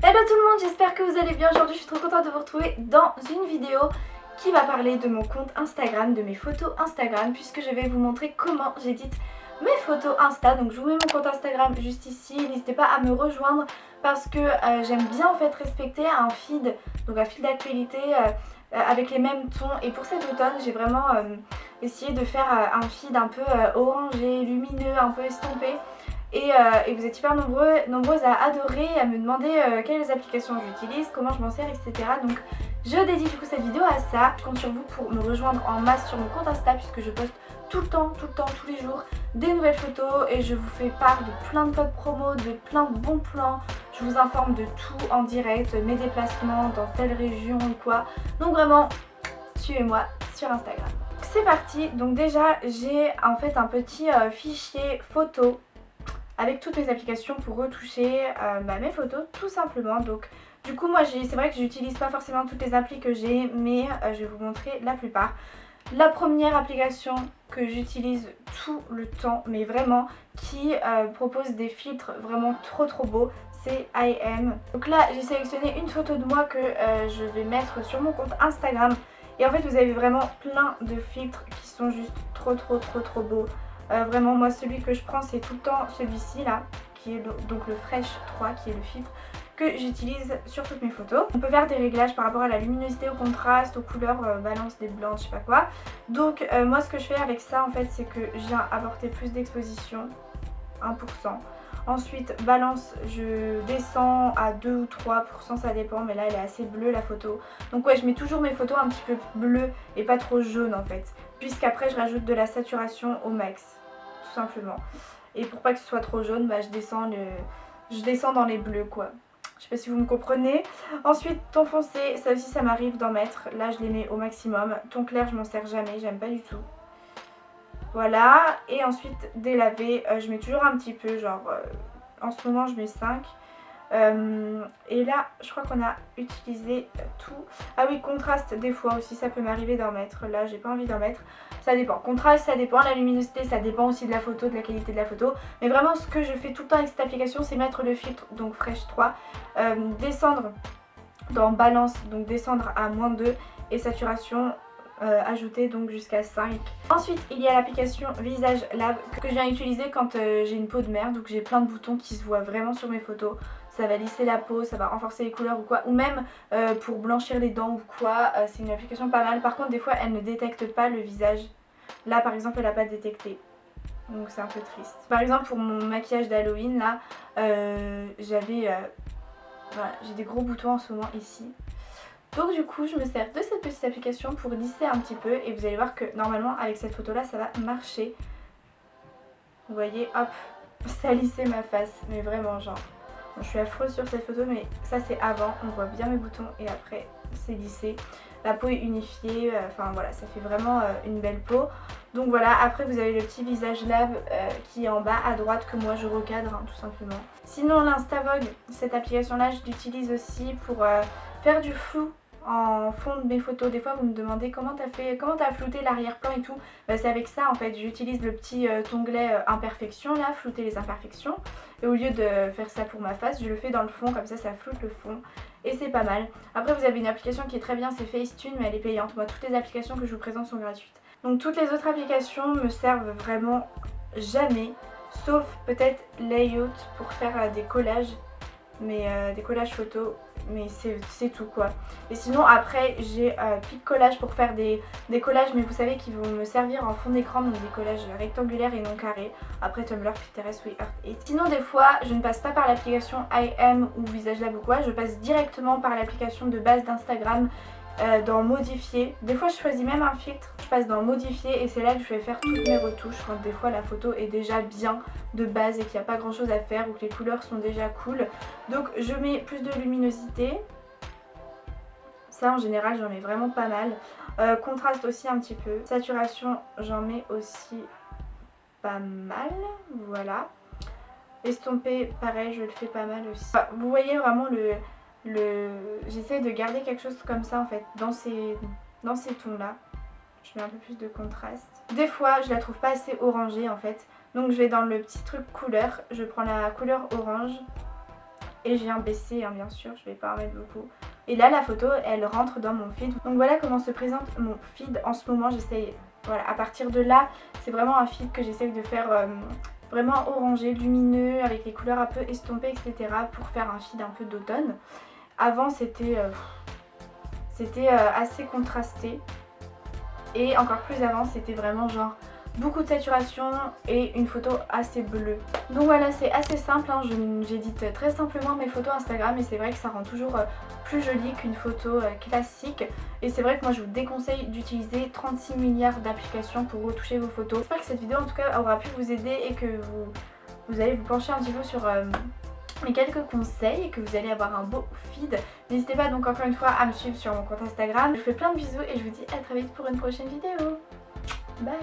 Hello tout le monde, j'espère que vous allez bien. Aujourd'hui je suis trop contente de vous retrouver dans une vidéo qui va parler de mon compte Instagram, de mes photos Instagram, puisque je vais vous montrer comment j'édite mes photos Insta. Donc je vous mets mon compte Instagram juste ici, n'hésitez pas à me rejoindre parce que j'aime bien en fait respecter un feed, donc un feed d'actualité avec les mêmes tons. Et pour cet automne j'ai vraiment essayé de faire un feed un peu orangé, lumineux, un peu estompé. Et vous êtes hyper nombreuses à adorer, à me demander quelles applications j'utilise, comment je m'en sers, etc. Donc je dédie du coup cette vidéo à ça. Je compte sur vous pour me rejoindre en masse sur mon compte Insta puisque je poste tout le temps, tous les jours des nouvelles photos et je vous fais part de plein de codes promo, de plein de bons plans. Je vous informe de tout en direct, mes déplacements dans telle région ou quoi. Donc vraiment, suivez-moi sur Instagram. C'est parti, donc déjà j'ai en fait un petit fichier photo avec toutes mes applications pour retoucher mes photos tout simplement. Donc du coup moi c'est vrai que j'utilise pas forcément toutes les applis que j'ai, mais je vais vous montrer la plupart. La première application que j'utilise tout le temps, mais vraiment, qui propose des filtres vraiment trop beaux, c'est IM. Donc là j'ai sélectionné une photo de moi que je vais mettre sur mon compte Instagram. Et en fait vous avez vraiment plein de filtres qui sont juste trop beaux. Vraiment moi celui que je prends c'est tout le temps celui-ci là, qui est donc le Fresh 3, qui est le filtre que j'utilise sur toutes mes photos. On peut faire des réglages par rapport à la luminosité, au contraste, aux couleurs, balance des blancs, je sais pas quoi. Donc moi ce que je fais avec ça en fait c'est que je viens apporter plus d'exposition, 1%. Ensuite balance, je descends à 2 ou 3%, ça dépend, mais là elle est assez bleue la photo. Donc ouais, je mets toujours mes photos un petit peu bleues et pas trop jaunes en fait. Puisqu'après je rajoute de la saturation au max, tout simplement. Et pour pas que ce soit trop jaune, bah, je descends dans les bleus quoi. Je sais pas si vous me comprenez. Ensuite ton foncé, ça aussi ça m'arrive d'en mettre. Là je les mets au maximum. Ton clair je m'en sers jamais, j'aime pas du tout. Voilà, et ensuite délavé, je mets toujours un petit peu, genre en ce moment je mets 5. Et là je crois qu'on a utilisé tout. Ah oui, contraste des fois aussi ça peut m'arriver d'en mettre. Là j'ai pas envie d'en mettre, ça dépend. Contraste ça dépend, la luminosité ça dépend aussi de la photo, de la qualité de la photo. Mais vraiment ce que je fais tout le temps avec cette application c'est mettre le filtre, donc Fresh 3, descendre dans balance, donc descendre à -2, et saturation ajouter donc jusqu'à 5. Ensuite il y a l'application Visage Lab que je viens utiliser quand j'ai une peau de merde, donc j'ai plein de boutons qui se voient vraiment sur mes photos. Ça va lisser la peau, ça va renforcer les couleurs ou quoi, ou même pour blanchir les dents ou quoi. C'est une application pas mal. Par contre des fois elle ne détecte pas le visage. Là par exemple elle n'a pas détecté, donc c'est un peu triste. Par exemple pour mon maquillage d'Halloween là, voilà, j'ai des gros boutons en ce moment ici. Donc du coup je me sers de cette petite application pour lisser un petit peu et vous allez voir que normalement avec cette photo là ça va marcher. Vous voyez, hop, ça a lissé ma face, mais vraiment genre. Bon, je suis affreuse sur cette photo mais ça c'est avant, on voit bien mes boutons et après c'est lissé. La peau est unifiée, enfin voilà, ça fait vraiment une belle peau. Donc voilà, après vous avez le petit Visage Lab qui est en bas à droite que moi je recadre hein, tout simplement. Sinon l'Instavogue, cette application là je l'utilise aussi pour faire du flou en fond de mes photos. Des fois vous me demandez comment t'as flouté l'arrière-plan et tout. Bah, c'est avec ça en fait, j'utilise le petit onglet imperfection là, flouter les imperfections. Et au lieu de faire ça pour ma face, je le fais dans le fond, comme ça ça floute le fond. Et c'est pas mal. Après vous avez une application qui est très bien, c'est Facetune, mais elle est payante. Moi toutes les applications que je vous présente sont gratuites. Donc toutes les autres applications me servent vraiment jamais. Sauf peut-être Layout pour faire des collages. Mais des collages photos, mais c'est tout quoi. Et sinon après j'ai Pic-Collage pour faire des collages, mais vous savez qui vont me servir en fond d'écran, donc des collages rectangulaires et non carrés. Après Tumblr, Pinterest, WeHeart et sinon des fois je ne passe pas par l'application IM ou Visage Lab ou quoi, je passe directement par l'application de base d'Instagram. Dans modifier, des fois je choisis même un filtre, je passe dans modifier et c'est là que je vais faire toutes mes retouches quand des fois la photo est déjà bien de base et qu'il n'y a pas grand chose à faire ou que les couleurs sont déjà cool. Donc je mets plus de luminosité, ça en général j'en mets vraiment pas mal, contraste aussi un petit peu, saturation j'en mets aussi pas mal, voilà. Estompé pareil je le fais pas mal aussi. Vous voyez vraiment j'essaie de garder quelque chose comme ça en fait dans ces tons là. Je mets un peu plus de contraste. Des fois je la trouve pas assez orangée en fait, donc je vais dans le petit truc couleur, je prends la couleur orange et je viens baisser bien sûr, je vais pas en mettre beaucoup. Et là la photo elle rentre dans mon feed. Donc voilà comment se présente mon feed en ce moment. J'essaye, voilà, à partir de là c'est vraiment un feed que j'essaye de faire vraiment orangé, lumineux, avec les couleurs un peu estompées, etc. pour faire un feed un peu d'automne. Avant c'était assez contrasté et encore plus avant c'était vraiment genre beaucoup de saturation et une photo assez bleue. Donc voilà, c'est assez simple, hein. J'édite très simplement mes photos Instagram et c'est vrai que ça rend toujours plus joli qu'une photo classique. Et c'est vrai que moi je vous déconseille d'utiliser 36 milliards d'applications pour retoucher vos photos. J'espère que cette vidéo en tout cas aura pu vous aider et que vous allez vous pencher un petit peu sur mes quelques conseils et que vous allez avoir un beau feed. N'hésitez pas donc encore une fois à me suivre sur mon compte Instagram. Je vous fais plein de bisous et je vous dis à très vite pour une prochaine vidéo. Bye.